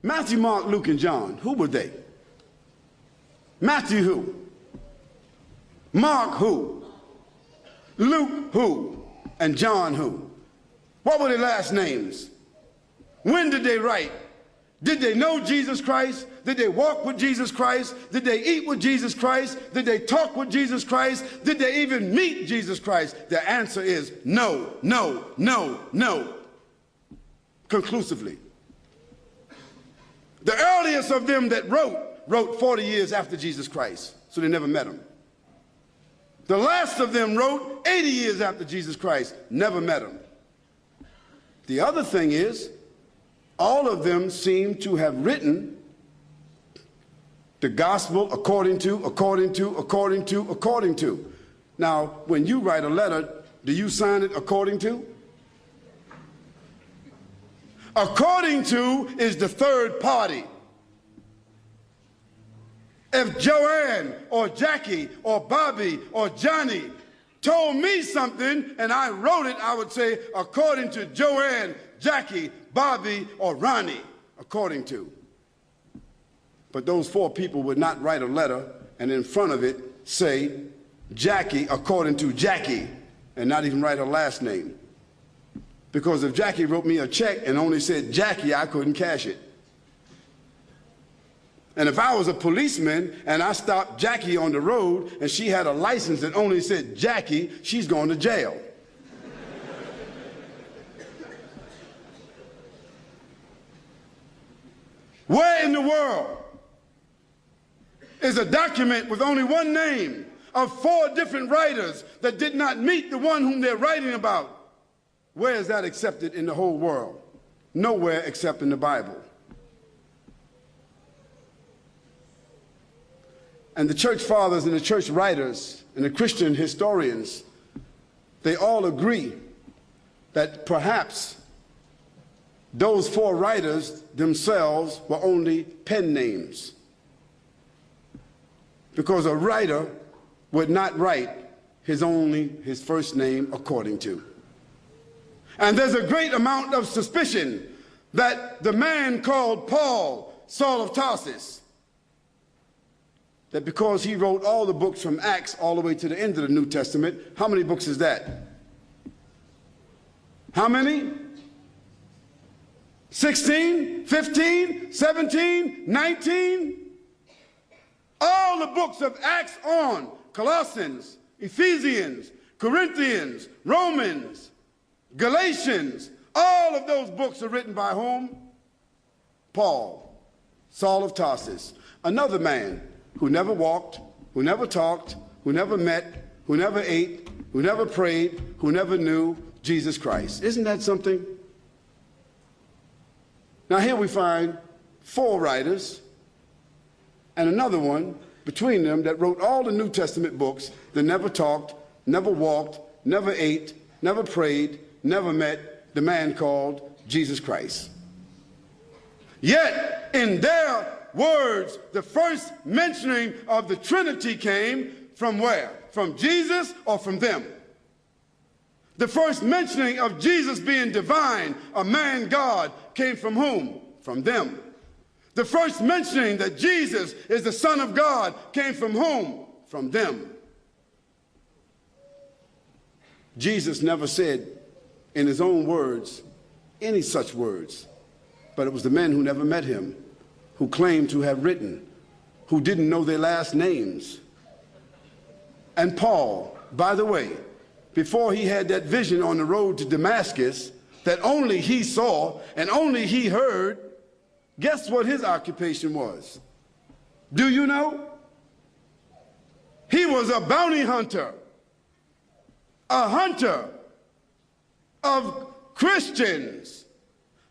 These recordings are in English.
Matthew, Mark, Luke, and John, who were they? Matthew who? Mark who? Luke who? And John who? What were their last names? When did they write? Did they know Jesus Christ? Did they walk with Jesus Christ? Did they eat with Jesus Christ? Did they talk with Jesus Christ? Did they even meet Jesus Christ? The answer is no, no, no, no. Conclusively. The earliest of them that wrote 40 years after Jesus Christ, so they never met him. The last of them wrote 80 years after Jesus Christ, never met him. The other thing is, all of them seem to have written the gospel according to. Now, when you write a letter, do you sign it according to? According to is the third party. If Joanne or Jackie or Bobby or Johnny told me something and I wrote it, I would say according to Joanne, Jackie, Bobby, or Ronnie, according to. But those four people would not write a letter and in front of it say Jackie according to Jackie and not even write her last name. Because if Jackie wrote me a check and only said Jackie, I couldn't cash it. And if I was a policeman and I stopped Jackie on the road and she had a license that only said Jackie, she's going to jail. Where in the world is a document with only one name of four different writers that did not meet the one whom they're writing about? Where is that accepted in the whole world? Nowhere except in the Bible. And the church fathers and the church writers and the Christian historians, they all agree that perhaps those four writers themselves were only pen names. Because a writer would not write his first name according to. And there's a great amount of suspicion that the man called Paul, Saul of Tarsus, that because he wrote all the books from Acts all the way to the end of the New Testament, how many books is that? How many? 16, 15, 17, 19? All the books of Acts on, Colossians, Ephesians, Corinthians, Romans, Galatians, all of those books are written by whom? Paul, Saul of Tarsus, another man who never walked, who never talked, who never met, who never ate, who never prayed, who never knew Jesus Christ. Isn't that something? Now here we find four writers and another one between them that wrote all the New Testament books that never talked, never walked, never ate, never prayed, never met the man called Jesus Christ. Yet in their words, the first mentioning of the Trinity came from where? From Jesus or from them? The first mentioning of Jesus being divine, a man God, came from whom? From them. The first mentioning that Jesus is the Son of God came from whom? From them. Jesus never said in his own words any such words, but it was the men who never met him, who claimed to have written, who didn't know their last names. And Paul, by the way, before he had that vision on the road to Damascus that only he saw and only he heard, guess what his occupation was? Do you know? He was a bounty hunter, a hunter of Christians,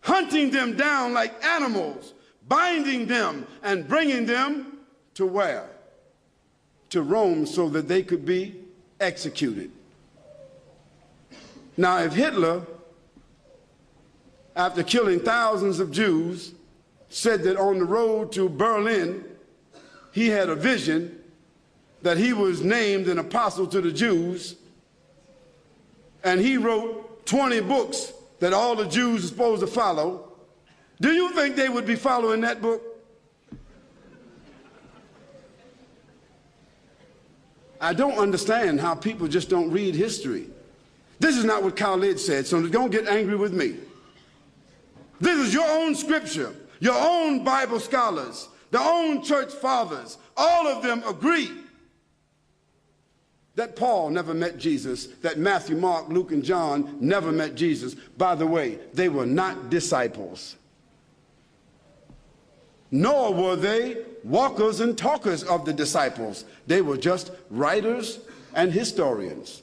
hunting them down like animals, binding them and bringing them to where? To Rome, so that they could be executed. Now, if Hitler, after killing thousands of Jews, said that on the road to Berlin, he had a vision that he was named an apostle to the Jews, and he wrote 20 books that all the Jews are supposed to follow, Do you think they would be following that book? I don't understand how people just don't read history. This is not what Khalid said, so don't get angry with me. This is your own scripture, your own Bible scholars, their own church fathers. All of them agree that Paul never met Jesus, that Matthew, Mark, Luke, and John never met Jesus. By the way, they were not disciples. Nor were they walkers and talkers of the disciples. They were just writers and historians.